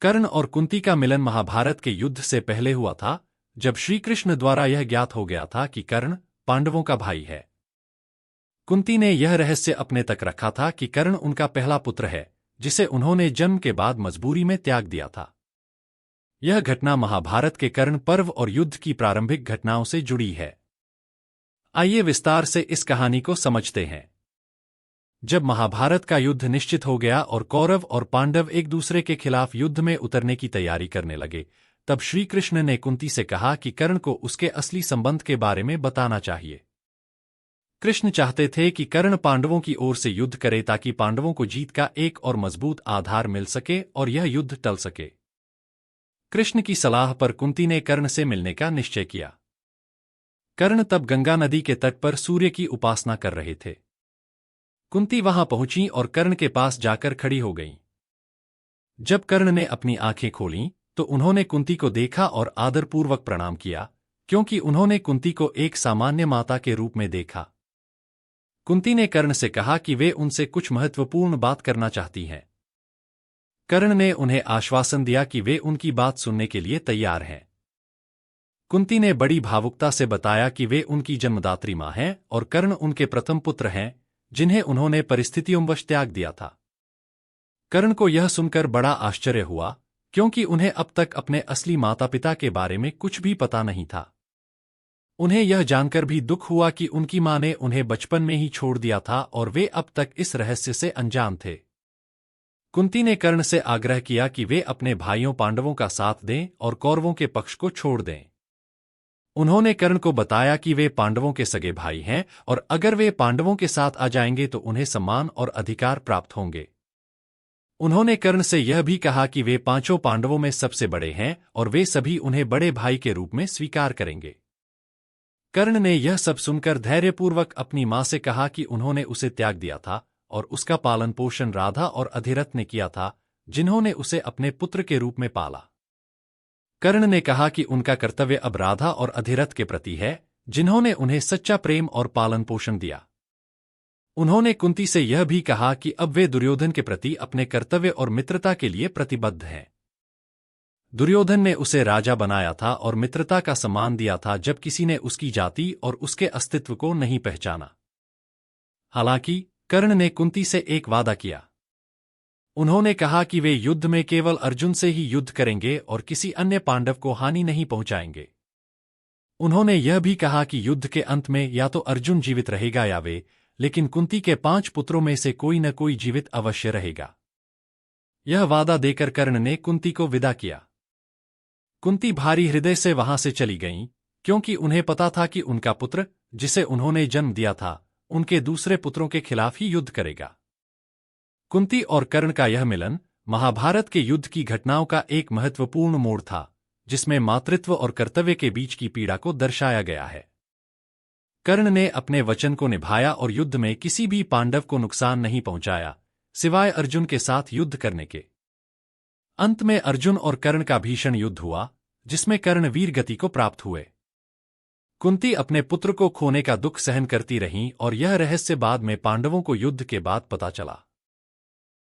कर्ण और कुंती का मिलन महाभारत के युद्ध से पहले हुआ था, जब श्रीकृष्ण द्वारा यह ज्ञात हो गया था कि कर्ण पांडवों का भाई है। कुंती ने यह रहस्य अपने तक रखा था कि कर्ण उनका पहला पुत्र है, जिसे उन्होंने जन्म के बाद मजबूरी में त्याग दिया था। यह घटना महाभारत के कर्ण पर्व और युद्ध की प्रारंभिक घटनाओं से जुड़ी है। आइए विस्तार से इस कहानी को समझते हैं। जब महाभारत का युद्ध निश्चित हो गया और कौरव और पांडव एक दूसरे के खिलाफ युद्ध में उतरने की तैयारी करने लगे, तब श्रीकृष्ण ने कुंती से कहा कि कर्ण को उसके असली संबंध के बारे में बताना चाहिए। कृष्ण चाहते थे कि कर्ण पांडवों की ओर से युद्ध करे ताकि पांडवों को जीत का एक और मजबूत आधार मिल सके और यह युद्ध टल सके। कृष्ण की सलाह पर कुंती ने कर्ण से मिलने का निश्चय किया। कर्ण तब गंगा नदी के तट पर सूर्य की उपासना कर रहे थे। कुंती वहां पहुंची और कर्ण के पास जाकर खड़ी हो गईं। जब कर्ण ने अपनी आंखें खोलीं, तो उन्होंने कुंती को देखा और आदरपूर्वक प्रणाम किया, क्योंकि उन्होंने कुंती को एक सामान्य माता के रूप में देखा। कुंती ने कर्ण से कहा कि वे उनसे कुछ महत्वपूर्ण बात करना चाहती हैं। कर्ण ने उन्हें आश्वासन दिया कि वे उनकी बात सुनने के लिए तैयार हैं। कुंती ने बड़ी भावुकता से बताया कि वे उनकी जन्मदात्री मां हैं और कर्ण उनके प्रथम पुत्र हैं, जिन्हें उन्होंने परिस्थितियोंवश त्याग दिया था। कर्ण को यह सुनकर बड़ा आश्चर्य हुआ, क्योंकि उन्हें अब तक अपने असली माता पिता के बारे में कुछ भी पता नहीं था। उन्हें यह जानकर भी दुख हुआ कि उनकी मां ने उन्हें बचपन में ही छोड़ दिया था और वे अब तक इस रहस्य से अनजान थे। कुंती ने कर्ण से आग्रह किया कि वे अपने भाइयों पांडवों का साथ दें और कौरवों के पक्ष को छोड़ दें। उन्होंने कर्ण को बताया कि वे पांडवों के सगे भाई हैं और अगर वे पांडवों के साथ आ जाएंगे तो उन्हें सम्मान और अधिकार प्राप्त होंगे। उन्होंने कर्ण से यह भी कहा कि वे पांचों पांडवों में सबसे बड़े हैं और वे सभी उन्हें बड़े भाई के रूप में स्वीकार करेंगे। कर्ण ने यह सब सुनकर धैर्यपूर्वक अपनी मां से कहा कि उन्होंने उसे त्याग दिया था और उसका पालन पोषण राधा और अधिरथ ने किया था, जिन्होंने उसे अपने पुत्र के रूप में पाला। कर्ण ने कहा कि उनका कर्तव्य अब राधा और अधिरथ के प्रति है, जिन्होंने उन्हें सच्चा प्रेम और पालन पोषण दिया। उन्होंने कुंती से यह भी कहा कि अब वे दुर्योधन के प्रति अपने कर्तव्य और मित्रता के लिए प्रतिबद्ध हैं। दुर्योधन ने उसे राजा बनाया था और मित्रता का सम्मान दिया था जब किसी ने उसकी जाति और उसके अस्तित्व को नहीं पहचाना। हालांकि कर्ण ने कुंती से एक वादा किया। उन्होंने कहा कि वे युद्ध में केवल अर्जुन से ही युद्ध करेंगे और किसी अन्य पांडव को हानि नहीं पहुंचाएंगे। उन्होंने यह भी कहा कि युद्ध के अंत में या तो अर्जुन जीवित रहेगा या वे, लेकिन कुंती के 5 पुत्रों में से कोई न कोई जीवित अवश्य रहेगा। यह वादा देकर कर्ण ने कुंती को विदा किया। कुंती भारी हृदय से वहां से चली गईं, क्योंकि उन्हें पता था कि उनका पुत्र, जिसे उन्होंने जन्म दिया था, उनके दूसरे पुत्रों के खिलाफ ही युद्ध करेगा। कुंती और कर्ण का यह मिलन महाभारत के युद्ध की घटनाओं का एक महत्वपूर्ण मोड़ था, जिसमें मातृत्व और कर्तव्य के बीच की पीड़ा को दर्शाया गया है। कर्ण ने अपने वचन को निभाया और युद्ध में किसी भी पांडव को नुकसान नहीं पहुंचाया, सिवाय अर्जुन के साथ युद्ध करने के। अंत में अर्जुन और कर्ण का भीषण युद्ध हुआ, जिसमें कर्ण वीर गति को प्राप्त हुए। कुंती अपने पुत्र को खोने का दुख सहन करती रहीं और यह रहस्य बाद में पांडवों को युद्ध के बाद पता चला।